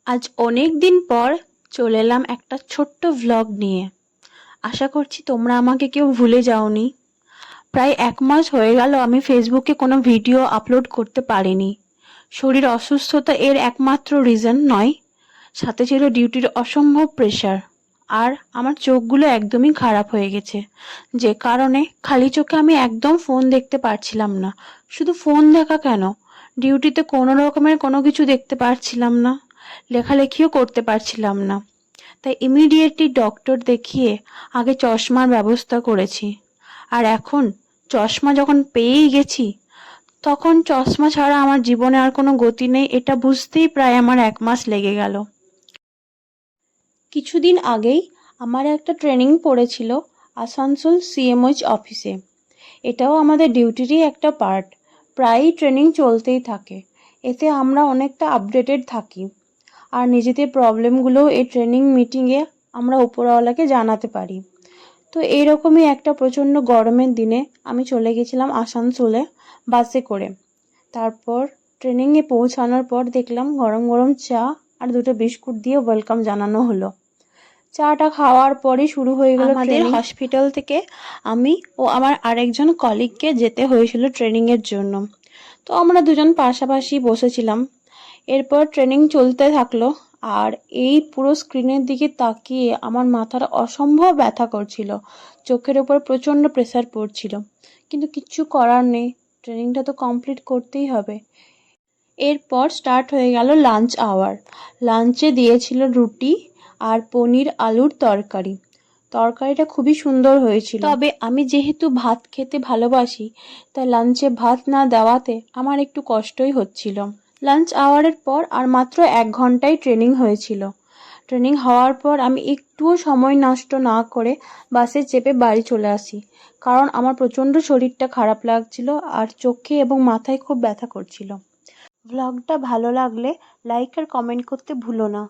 আজ অনেক দিন পর চলে এলাম একটা ছোট্ট ভ্লগ নিয়ে। আশা করছি তোমরা আমাকে কেউ ভুলে যাওনি। প্রায় 1 মাস হয়ে গেল আমি ফেসবুকে কোনো ভিডিও আপলোড করতে পারিনি। শরীর অসুস্থতা এর একমাত্র রিজন নয়, সাথে ছিল ডিউটির অসম্ভব প্রেশার। আর আমার চোখগুলো একদমই খারাপ হয়ে গেছে, যে কারণে খালি চোখে আমি একদম ফোন দেখতে পারছিলাম না। শুধু ফোন দেখা কেন, ডিউটিতে কোনো রকমের কোনো কিছু দেখতে পারছিলাম না, লেখালেখিও করতে পারছিলাম না। তাই ইমিডিয়েটলি ডক্টর দেখিয়ে আগে চশমার ব্যবস্থা করেছি। আর এখন চশমা যখন পেয়েই গেছি, তখন চশমা ছাড়া আমার জীবনে আর কোনো গতি নেই, এটা বুঝতেই প্রায় আমার 1 মাস লেগে গেল। কিছুদিন আগেই আমার একটা ট্রেনিং পড়েছিল আসানসোল সিএমওইচ অফিসে। এটাও আমাদের ডিউটিরই একটা পার্ট। প্রায়ই ট্রেনিং চলতেই থাকে, এতে আমরা অনেকটা আপডেটেড থাকি। আর নিজেদের প্রবলেমগুলোও এই ট্রেনিং মিটিংয়ে আমরা উপরওয়ালাকে জানাতে পারি। তো এইরকমই একটা প্রচণ্ড গরমের দিনে আমি চলে গেছিলাম আসানসোলে বাসে করে। তারপর ট্রেনিংয়ে পৌঁছানোর পর দেখলাম গরম গরম চা আর 2টো বিস্কুট দিয়ে ওয়েলকাম জানানো হলো। চাটা খাওয়ার পরই শুরু হয়ে গেল আমাদের হসপিটাল থেকে। আমি ও আমার আরেকজন কলিগকে যেতে হয়েছিল ট্রেনিংয়ের জন্য। তো আমরা দুজন পাশাপাশি বসেছিলাম। এরপর ট্রেনিং চলতে থাকলো, আর এই পুরো স্ক্রিনের দিকে তাকিয়ে আমার মাথার অসম্ভব ব্যথা করছিল, চোখের ওপর প্রচণ্ড প্রেসার পড়ছিল। কিন্তু কিচ্ছু করার নেই, ট্রেনিংটা তো কমপ্লিট করতেই হবে। এরপর স্টার্ট হয়ে গেল লাঞ্চ আওয়ার। লাঞ্চে দিয়েছিল রুটি আর পনির আলুর তরকারি। তরকারিটা খুবই সুন্দর হয়েছিল, তবে আমি যেহেতু ভাত খেতে ভালোবাসি, তাই লাঞ্চে ভাত না দেওয়াতে আমার একটু কষ্টই হচ্ছিল। লাঞ্চ আওয়ারের পর আর মাত্র 1 ঘন্টাই ট্রেনিং হয়েছিল। ট্রেনিং হওয়ার পর আমি একটুও সময় নষ্ট না করে বাসে চেপে বাড়ি চলে আসি, কারণ আমার প্রচণ্ড শরীরটা খারাপ লাগছিল আর চোখে এবং মাথায় খুব ব্যথা করছিল। ভ্লগটা ভালো লাগলে লাইক আর কমেন্ট করতে ভুলো না।